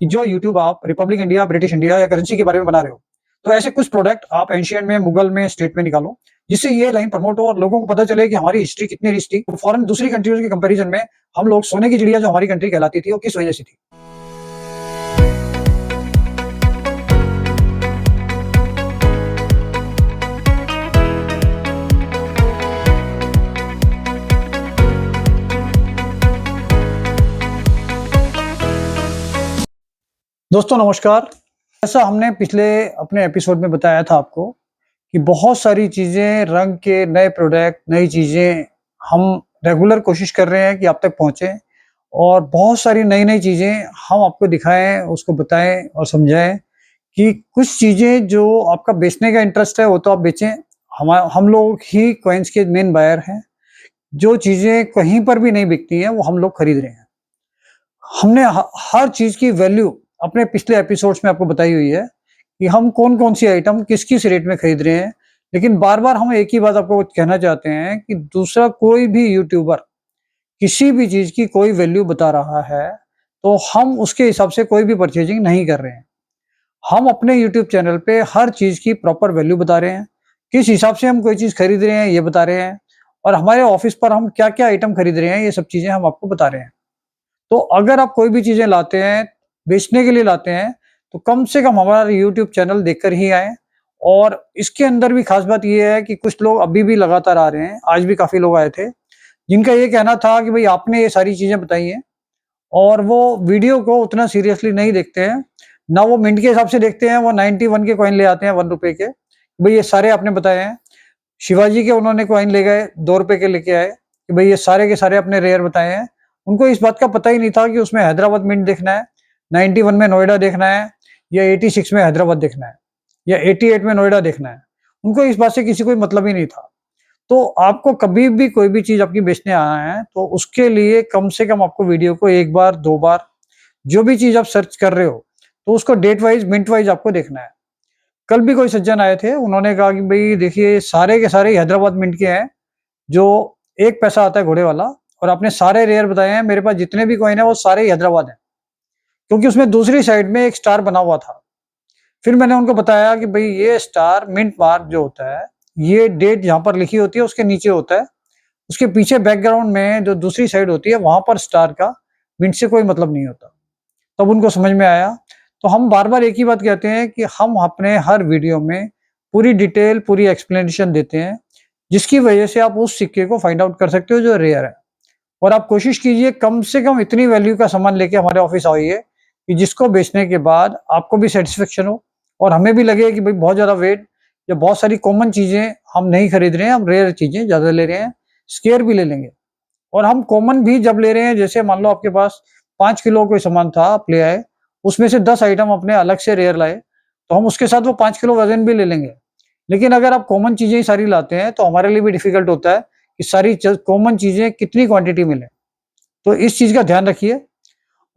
कि जो यूट्यूब आप रिपब्लिक इंडिया, ब्रिटिश इंडिया या करेंसी के बारे में बना रहे हो, तो ऐसे कुछ प्रोडक्ट आप एंशिएंट में, मुगल में, स्टेट में निकालो, जिससे ये लाइन प्रमोट हो और लोगों को पता चले कि हमारी हिस्ट्री कितनी रिच थी। फॉरेन दूसरी कंट्रीज़ के कंपैरिजन में हम लोग सोने की चिड़िया जो हमारी कंट्री कहलाती थी, वो किस वजह से थी। दोस्तों नमस्कार। ऐसा हमने पिछले अपने एपिसोड में बताया था आपको कि बहुत सारी चीज़ें, रंग के नए प्रोडक्ट, नई चीज़ें हम रेगुलर कोशिश कर रहे हैं कि आप तक पहुँचे और बहुत सारी नई-नई चीज़ें हम आपको दिखाएँ, उसको बताएँ और समझाएँ कि कुछ चीज़ें जो आपका बेचने का इंटरेस्ट है, वो तो आप बेचें। हम लोग ही कॉइन्स के मेन बायर हैं। जो चीज़ें कहीं पर भी नहीं बिकती हैं, वो हम लोग खरीद रहे हैं। हमने हर चीज़ की वैल्यू अपने पिछले एपिसोड्स में आपको बताई हुई है कि हम कौन-कौन सी आइटम किस-किस रेट में खरीद रहे हैं। लेकिन बार-बार हम एक ही बात आपको कहना चाहते हैं कि दूसरा कोई भी यूट्यूबर किसी भी चीज़ की कोई वैल्यू बता रहा है, तो हम उसके हिसाब से कोई भी परचेज़िंग नहीं कर रहे हैं। हम अपने यूट्यूब चैनल पे हर चीज़ की प्रॉपर वैल्यू बता रहे हैं। किस हिसाब से हम कोई चीज़ खरीद रहे हैं, ये बता रहे हैं और हमारे ऑफ़िस पर हम क्या-क्या आइटम खरीद रहे हैं, ये सब चीज़ें हम आपको बता रहे हैं। तो अगर आप कोई भी चीज़ें लाते हैं, बेचने के लिए लाते हैं, तो कम से कम हमारा यूट्यूब चैनल देखकर ही आएँ और इसके अंदर भी ख़ास बात ये है कि कुछ लोग अभी भी लगातार आ रहे हैं, आज भी काफ़ी लोग आए थे, जिनका ये कहना था कि भई आपने ये सारी चीज़ें बताई हैं और वो वीडियो को उतना सीरियसली नहीं देखते हैं, ना वो मिनट के हिसाब से देखते हैं, वो 91 के कॉइन ले आते हैं ₹1 के, भई ये सारे आपने बताए हैं। शिवाजी के उन्होंने कॉइन ले गए, ₹2 के लेके आए, कि भई ये सारे के सारे आपने रेयर बताए हैं। उनको इस बात का पता ही नहीं था कि उसमें हैदराबाद मिंट देखना है, 91 में नोएडा देखना है या 86 में हैदराबाद देखना है या 88 में नोएडा देखना है। उनको इस बात से किसी कोई मतलब ही नहीं था। तो आपको कभी भी कोई भी चीज़ आपकी बेचने आना है, तो उसके लिए कम से कम आपको वीडियो को 1 बार, 2 बार, जो भी चीज़ आप सर्च कर रहे हो, तो उसको डेट वाइज़, मिनट वाइज़ आपको देखना है। कल भी कोई सज्जन आए थे, उन्होंने कहा कि भई देखिए सारे के सारे हैदराबाद मिंट के हैं, जो 1 पैसा आता है घोड़े वाला और आपने सारे रेयर बताए हैं, मेरे पास जितने भी कॉइन है वो सारे ही हैदराबाद हैं। क्योंकि उसमें दूसरी साइड में एक स्टार बना हुआ था। फिर मैंने उनको बताया कि भई ये स्टार मिंट मार्क जो होता है, ये डेट जहाँ पर लिखी होती है उसके नीचे होता है। उसके पीछे बैकग्राउंड में जो दूसरी साइड होती है वहाँ पर स्टार का मिंट से कोई मतलब नहीं होता। तब उनको समझ में आया। तो हम बार-बार एक ही बात कहते हैं कि हम अपने हर वीडियो में पूरी डिटेल, पूरी एक्सप्लेनेशन देते हैं, जिसकी वजह से आप उस सिक्के को फाइंड आउट कर सकते हो जो रेयर है। और आप कोशिश कीजिए कम से कम इतनी वैल्यू का सामान लेके हमारे ऑफिस आइए कि जिसको बेचने के बाद आपको भी सैटिस्फैक्शन हो और हमें भी लगे कि भाई बहुत ज़्यादा वेट या बहुत सारी कॉमन चीज़ें हम नहीं खरीद रहे हैं, हम रेयर चीज़ें ज़्यादा ले रहे हैं, स्केयर भी ले लेंगे। और हम कॉमन भी जब ले रहे हैं, जैसे मान लो आपके पास 5 किलो कोई सामान था, आप ले आए, उसमें से 10 आइटम अपने अलग से रेयर लाए, तो हम उसके साथ वो 5 किलो वज़न भी ले लेंगे। लेकिन अगर आप कॉमन चीज़ें ही सारी लाते हैं, तो हमारे लिए भी डिफ़िकल्ट होता है कि सारी कॉमन चीज़ें कितनी क्वांटिटी में लें। तो इस चीज़ का ध्यान रखिए।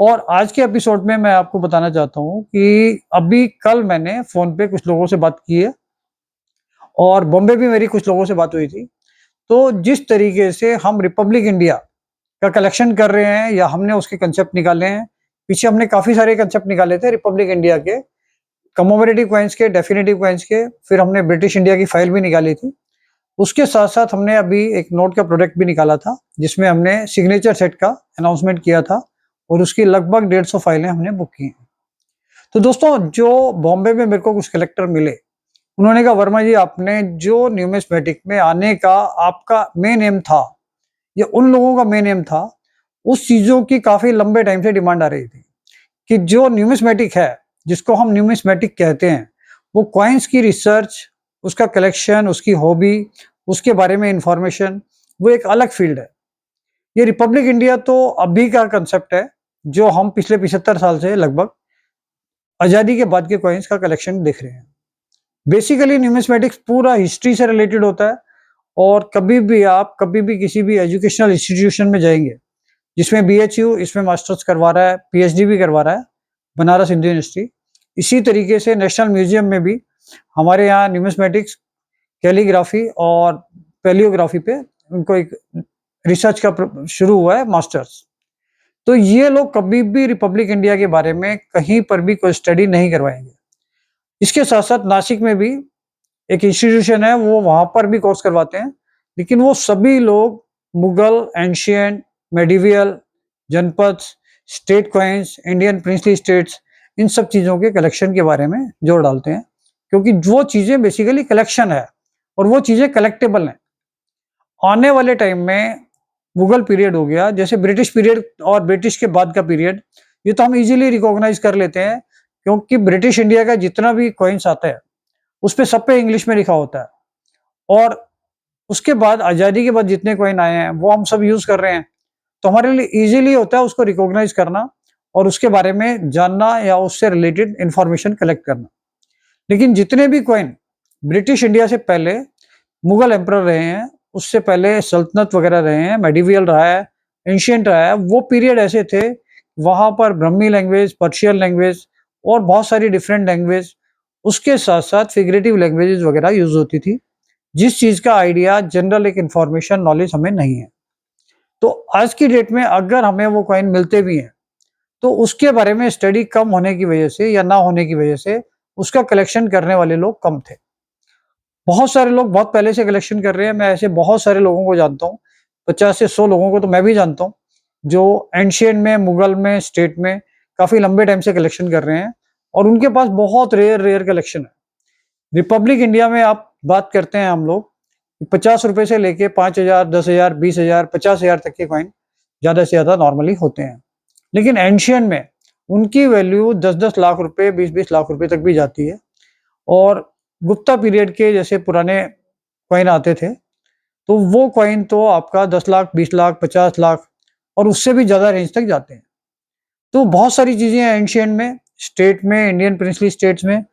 और आज के एपिसोड में मैं आपको बताना चाहता हूँ कि अभी कल मैंने फ़ोन पे कुछ लोगों से बात की है और बॉम्बे भी मेरी कुछ लोगों से बात हुई थी। तो जिस तरीके से हम रिपब्लिक इंडिया का कलेक्शन कर रहे हैं या हमने उसके कंसेप्ट निकाले हैं, पीछे हमने काफ़ी सारे कंसेप्ट निकाले थे रिपब्लिक इंडिया के, कमोमरेटिव कॉइन्स के, डेफिनिटिव कॉइन्स के, फिर हमने ब्रिटिश इंडिया की फाइल भी निकाली थी। उसके साथ-साथ हमने अभी एक नोट का प्रोडक्ट भी निकाला था, जिसमें हमने सिग्नेचर सेट का अनाउंसमेंट किया था और उसकी लगभग 150 फाइलें हमने बुक की हैं। तो दोस्तों, जो बॉम्बे में मेरे को कुछ कलेक्टर मिले, उन्होंने कहा वर्मा जी आपने जो न्यूमिस्मेटिक में आने का आपका मेन एम था, ये उन लोगों का मेन एम था, उस चीज़ों की काफ़ी लंबे टाइम से डिमांड आ रही थी, कि जो न्यूमिस्मेटिक है, जिसको हम न्यूमिस्मेटिक कहते हैं, वो कॉइन्स की रिसर्च, उसका कलेक्शन, उसकी हॉबी, उसके बारे में इन्फॉर्मेशन, वो एक अलग फ़ील्ड है। ये रिपब्लिक इंडिया तो अभी का कांसेप्ट है, जो हम पिछले 75 साल से लगभग आज़ादी के बाद के कॉइन्स का कलेक्शन देख रहे हैं। बेसिकली न्यूमिस्मेटिक्स पूरा हिस्ट्री से रिलेटेड होता है और कभी भी किसी भी एजुकेशनल इंस्टीट्यूशन में जाएँगे, जिसमें बीएचयू इसमें मास्टर्स करवा रहा है, पीएचडी भी करवा रहा है, बनारस हिंदू यूनिवर्सिटी। इसी तरीके से नेशनल म्यूज़ियम में भी हमारे यहाँ न्यूमिस्मेटिक्स, कैलीग्राफी और पैलियोग्राफी पे उनको एक रिसर्च का शुरू हुआ है मास्टर्स। तो ये लोग कभी भी रिपब्लिक इंडिया के बारे में कहीं पर भी कोई स्टडी नहीं करवाएँगे। इसके साथ-साथ नासिक में भी एक इंस्टीट्यूशन है, वो वहाँ पर भी कोर्स करवाते हैं, लेकिन वो सभी लोग Mughal, ancient, medieval, janapadas, state coins, Indian princely states, इन सब चीज़ों के कलेक्शन के बारे में जोर डालते हैं, क्योंकि वो चीज़ें बेसिकली कलेक्शन है और वो चीज़ें कलेक्टेबल हैं। आने वाले टाइम में मुगल पीरियड हो गया, जैसे ब्रिटिश पीरियड और ब्रिटिश के बाद का पीरियड, ये तो हम इज़िली रिकॉग्नाइज़ कर लेते हैं, क्योंकि ब्रिटिश इंडिया का जितना भी कॉइन्स आता है, उसपे सब पे इंग्लिश में लिखा होता है। और उसके बाद आज़ादी के बाद जितने कॉइन आए हैं, वो हम सब यूज़ कर रहे हैं। तो हमारे लिए ईज़िली होता है उसको रिकॉग्नाइज़ करना और उसके बारे में जानना या उससे रिलेटेड इन्फॉर्मेशन कलेक्ट करना। लेकिन जितने भी कॉइन ब्रिटिश इंडिया से पहले मुगल एम्परर रहे हैं, उससे पहले सल्तनत वगैरह रहे हैं, मेडिवियल रहा है, एंशिएंट रहा है, वो पीरियड ऐसे थे, वहाँ पर ब्रह्मी लैंग्वेज, पर्शियन लैंग्वेज और बहुत सारी डिफरेंट लैंग्वेज, उसके साथ-साथ फिगरेटिव लैंग्वेजेज़ वगैरह यूज़ होती थी, जिस चीज़ का आइडिया जनरल एक इन्फॉर्मेशन नॉलेज हमें नहीं है। तो आज की डेट में अगर हमें वो कॉइन मिलते भी हैं, तो उसके बारे में स्टडी कम होने की वजह से या ना होने की वजह से उसका कलेक्शन करने वाले लोग कम थे। बहुत सारे लोग बहुत पहले से कलेक्शन कर रहे हैं, मैं ऐसे बहुत सारे लोगों को जानता हूँ, 50 से 100 लोगों को तो मैं भी जानता हूँ, जो एंशिएंट में, मुगल में, स्टेट में काफ़ी लंबे टाइम से कलेक्शन कर रहे हैं और उनके पास बहुत रेयर कलेक्शन है। रिपब्लिक इंडिया में आप बात करते हैं हम लोग, ₹50 से लेके 5,000, 10,000, 20,000, 50,000 तक के कॉइन ज़्यादा से ज़्यादा नॉर्मली होते हैं। लेकिन एंशिएंट में उनकी वैल्यू 10-10 लाख रुपए, 20-20 लाख रुपए तक भी जाती है और गुप्ता पीरियड के जैसे पुराने कॉइन आते थे, तो वो कॉइन तो आपका 10 लाख, 20 लाख, 50 लाख और उससे भी ज़्यादा रेंज तक जाते हैं। तो बहुत सारी चीज़ें हैं एंशिएंट में, स्टेट में, इंडियन प्रिंसली स्टेट्स में,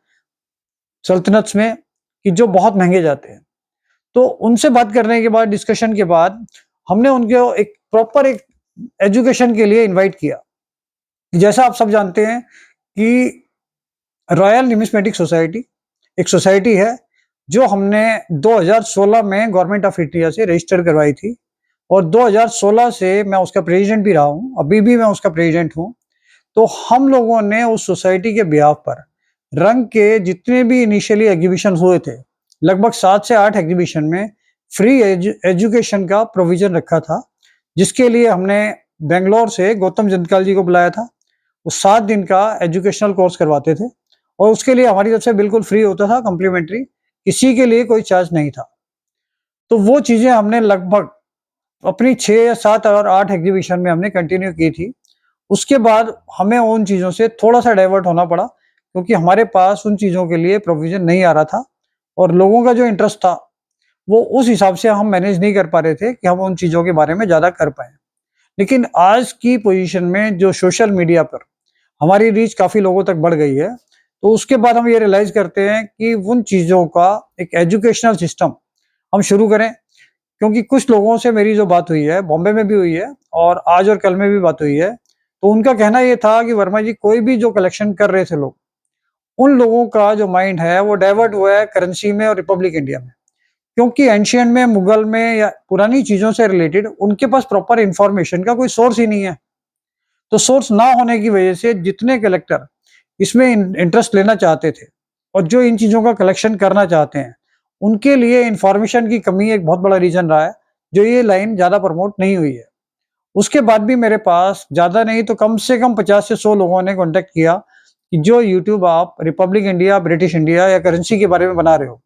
सल्तनत्स में, कि जो बहुत महँगे जाते हैं। तो उनसे बात करने के बाद, डिस्कशन के बाद, हमने उनको एक प्रॉपर एक एजुकेशन के लिए इनवाइट किया। जैसा आप सब जानते हैं कि रॉयल न्यूमिस्मेटिक सोसाइटी एक सोसाइटी है, जो हमने 2016 में गवर्नमेंट ऑफ इंडिया से रजिस्टर करवाई थी और 2016 से मैं उसका प्रेज़िडेंट भी रहा हूँ, अभी भी मैं उसका प्रेज़िडेंट हूँ। तो हम लोगों ने उस सोसाइटी के बिहाफ़ पर रंग के जितने भी इनिशियली एग्ज़िबिशन हुए थे, लगभग 7 से 8 एग्ज़िबिशन में फ्री एजुकेशन का प्रोविज़न रखा था, जिसके लिए हमने बैंगलोर से गौतम जंतकाल जी को बुलाया था। वो 7 दिन का एजुकेशनल कोर्स करवाते थे और उसके लिए हमारी तरफ से बिल्कुल फ्री होता था, कॉम्प्लीमेंट्री, किसी के लिए कोई चार्ज नहीं था। तो वो चीज़ें हमने लगभग अपनी 6 या 7 और 8 एग्ज़िबिशन में हमने कंटिन्यू की थी। उसके बाद हमें उन चीज़ों से थोड़ा-सा डाइवर्ट होना पड़ा, क्योंकि हमारे पास उन चीज़ों के लिए प्रोविज़न नहीं आ रहा था और लोगों का जो इंटरेस्ट था, वो उस हिसाब से हम मैनेज नहीं कर पा रहे थे कि हम उन चीज़ों के बारे में ज़्यादा कर पाएँ। लेकिन आज की पोज़ीशन में जो सोशल मीडिया पर हमारी रीच काफ़ी लोगों तक बढ़ गई है, तो उसके बाद हम ये रियलाइज़ करते हैं कि उन चीज़ों का एक एजुकेशनल सिस्टम हम शुरू करें, क्योंकि कुछ लोगों से मेरी जो बात हुई है, बॉम्बे में भी हुई है और आज और कल में भी बात हुई है, तो उनका कहना ये था कि वर्मा जी, कोई भी जो कलेक्शन कर रहे थे लोग, उन लोगों का जो माइंड है वो डाइवर्ट हुआ है करेंसी में और रिपब्लिक इंडिया में। क्योंकि एंशिएंट में, मुगल में या पुरानी चीज़ों से रिलेटेड उनके पास प्रॉपर इन्फॉर्मेशन का कोई सोर्स ही नहीं है। तो सोर्स ना होने की वजह से जितने कलेक्टर इसमें इंटरेस्ट लेना चाहते थे और जो इन चीज़ों का कलेक्शन करना चाहते हैं, उनके लिए इन्फॉर्मेशन की कमी एक बहुत बड़ा रीज़न रहा है, जो ये लाइन ज़्यादा प्रमोट नहीं हुई है। उसके बाद भी मेरे पास ज़्यादा नहीं तो कम से कम 50 से 100 लोगों ने कॉन्टैक्ट किया कि जो यूट्यूब आप रिपब्लिक इंडिया, ब्रिटिश इंडिया या करेंसी के बारे में बना रहे हो,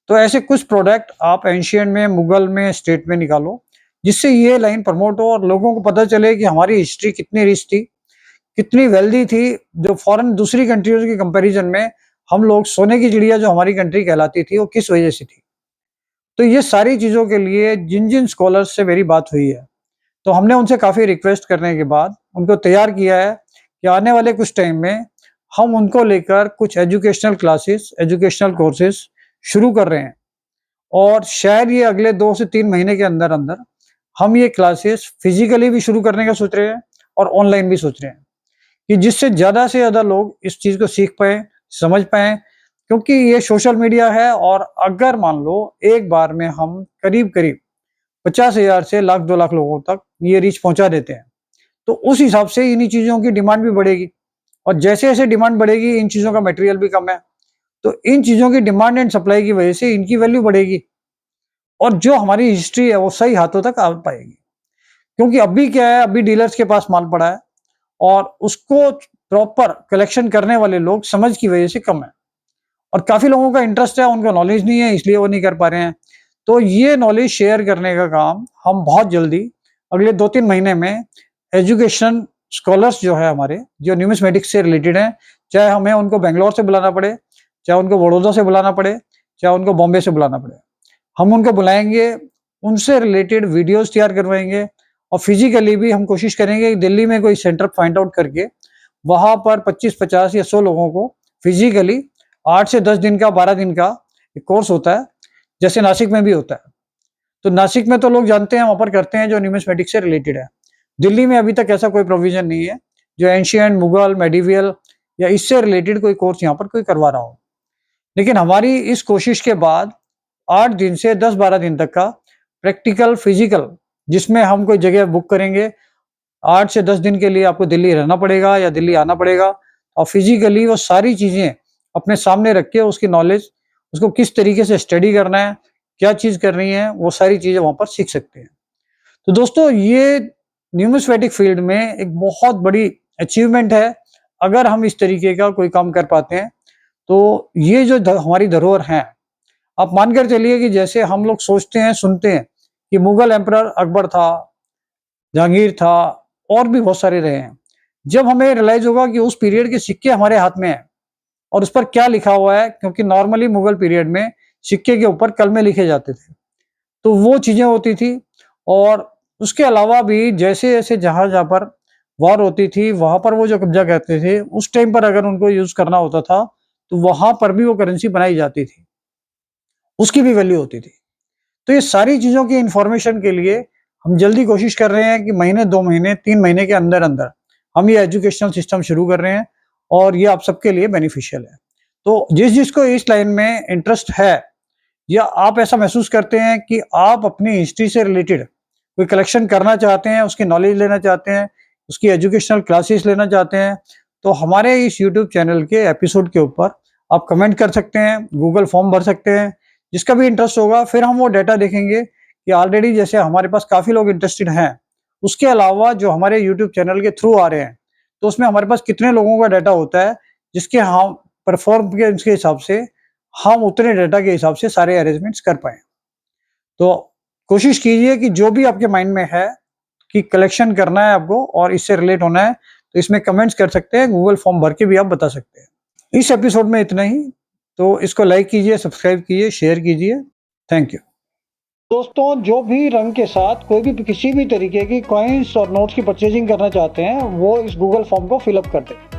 तो ऐसे कुछ प्रोडक्ट आप एंशिएंट में, मुगल में, स्टेट में निकालो, जिससे ये लाइन प्रमोट हो और लोगों को पता चले कि हमारी हिस्ट्री कितनी रिच थी, कितनी वेल्दी थी, जो फॉरेन दूसरी कंट्रीज़ के कंपैरिज़न में हम लोग सोने की चिड़िया जो हमारी कंट्री कहलाती थी, वो किस वजह से थी। तो ये सारी चीज़ों के लिए जिन-जिन स्कॉलर्स से मेरी बात हुई है, तो हमने उनसे काफ़ी रिक्वेस्ट करने के बाद उनको तैयार किया है कि आने वाले कुछ टाइम में हम उनको लेकर कुछ एजुकेशनल क्लासेस, एजुकेशनल कोर्सेज़ शुरू कर रहे हैं और शायद ये अगले 2 से 3 महीने के अंदर-अंदर हम ये क्लासेस फिज़िकली भी शुरू करने का सोच रहे हैं और ऑनलाइन भी सोच रहे हैं, कि जिससे ज़्यादा से ज़्यादा लोग इस चीज़ को सीख पाएँ, समझ पाएँ, क्योंकि ये सोशल मीडिया है और अगर मान लो एक बार में हम करीब-करीब 50,000 से लाख 2 लाख लोगों तक ये रीच पहुँचा देते हैं, तो उस हिसाब से इन्हीं चीज़ों की डिमांड भी बढ़ेगी और जैसे-जैसे डिमांड बढ़ेगी इन चीज़ों का मटेरियल भी कम है। तो इन चीज़ों की डिमांड एंड सप्लाई की वजह से इनकी वैल्यू बढ़ेगी और जो हमारी हिस्ट्री है वो सही हाथों तक आ पाएगी। क्योंकि अभी क्या है, अभी डीलर्स के पास माल पड़ा है और उसको प्रॉपर कलेक्शन करने वाले लोग समझ की वजह से कम है और काफ़ी लोगों का इंटरेस्ट है, उनको नॉलेज नहीं है इसलिए वो नहीं कर पा रहे हैं। तो ये नॉलेज शेयर करने का काम हम बहुत जल्दी अगले 2-3 महीने में एजुकेशन स्कॉलर्स जो है हमारे, जो न्यूमिस्मेटिक्स से रिलेटेड हैं, चाहे हमें उनको बैंगलोर से बुलाना पड़े, चाहे उनको बड़ौदा से बुलाना पड़े, चाहे उनको बॉम्बे से बुलाना पड़े। हम उनको बुलाएँगे, उनसे रिलेटेड वीडियोज़ तैयार करवाएँगे और फिज़िकली भी हम कोशिश करेंगे कि दिल्ली में कोई सेंटर फाइंड आउट करके, वहाँ पर 25-50 या 100 लोगों को फिज़िकली 8 से 10 दिन का, 12 दिन का एक कोर्स होता है, जैसे नासिक में भी होता है। तो नासिक में तो लोग जानते हैं, वहाँ पर करते हैं जो न्यूमिस्मेटिक्स से रिलेटेड है। दिल्ली में अभी तक ऐसा कोई प्रोविज़न नहीं है, जो एंशिएंट, मुगल, मेडिवियल या इससे रिलेटेड कोई कोर्स यहाँ पर कोई करवा रहा हो। लेकिन हमारी इस कोशिश के बाद 8 दिन से 10-12 दिन तक का प्रैक्टिकल, फिज़िकल जिसमें हम कोई जगह बुक करेंगे, 8 से 10 दिन के लिए आपको दिल्ली रहना पड़ेगा या दिल्ली आना पड़ेगा और फिज़िकली वो सारी चीज़ें अपने सामने रख के उसकी नॉलेज, उसको किस तरीके से स्टडी करना है, क्या चीज़ करनी है, वो सारी चीज़ें वहाँ पर सीख सकते हैं। तो दोस्तों ये न्यूमिस्मेटिक फील्ड में एक बहुत बड़ी अचीवमेंट है, अगर हम इस तरीके का कोई काम कर पाते हैं, तो ये जो हमारी धरोहर है, आप मानकर चलिए कि जैसे हम लोग सोचते हैं, सुनते हैं कि मुगल एम्परर अकबर था, जहांगीर था और भी बहुत सारे रहे हैं। जब हमें रियलाइज़ होगा कि उस पीरियड के सिक्के हमारे हाथ में हैं और उस पर क्या लिखा हुआ है, क्योंकि नॉर्मली मुगल पीरियड में सिक्के के ऊपर कलमे लिखे जाते थे। तो वो चीज़ें होती थी और उसके अलावा भी जैसे-जैसे जहाँ-जहाँ पर वॉर होती थी, वहाँ पर वो जो कब्ज़ा करते थे, उस टाइम पर अगर उनको यूज़ करना होता था, तो वहाँ पर भी वो करेंसी बनाई जाती थी। उसकी भी वैल्यू होती थी। तो ये सारी चीज़ों की इन्फॉर्मेशन के लिए हम जल्दी कोशिश कर रहे हैं कि महीने, 2 महीने, 3 महीने के अंदर-अंदर हम ये एजुकेशनल सिस्टम शुरू कर रहे हैं और ये आप सबके लिए बेनिफिशियल है। तो जिस-जिसको इस लाइन में इंटरेस्ट है या आप ऐसा महसूस करते हैं कि आप अपनी हिस्ट्री से रिलेटेड कोई कलेक्शन करना चाहते हैं, उसकी नॉलेज लेना चाहते हैं, उसकी एजुकेशनल क्लासेस लेना चाहते हैं, तो हमारे इस यूट्यूब चैनल के एपिसोड के ऊपर आप कमेंट कर सकते हैं, गूगल फॉर्म भर सकते हैं, जिसका भी इंटरेस्ट होगा फिर हम वो डाटा देखेंगे कि ऑलरेडी जैसे हमारे पास काफ़ी लोग इंटरेस्टेड हैं, उसके अलावा जो हमारे यूट्यूब चैनल के थ्रू आ रहे हैं, तो उसमें हमारे पास कितने लोगों का डाटा होता है, जिसके हम परफॉर्मेंस के हिसाब से हम उतने डाटा के हिसाब से सारे अरेंजमेंट्स कर पाएँ। तो कोशिश कीजिए कि जो भी आपके माइंड में है कि कलेक्शन करना है आपको और इससे रिलेट होना है, तो इसमें कमेंट्स कर सकते हैं, गूगल फॉर्म भर के भी आप बता सकते हैं। इस एपिसोड में इतना ही, तो इसको लाइक कीजिए, सब्सक्राइब कीजिए, शेयर कीजिए। Thank you. दोस्तों, जो भी रंग के साथ कोई भी किसी भी तरीके की कॉइन्स और नोट्स की परचेजिंग करना चाहते हैं, वो इस गूगल फॉर्म को फिल अप कर दें।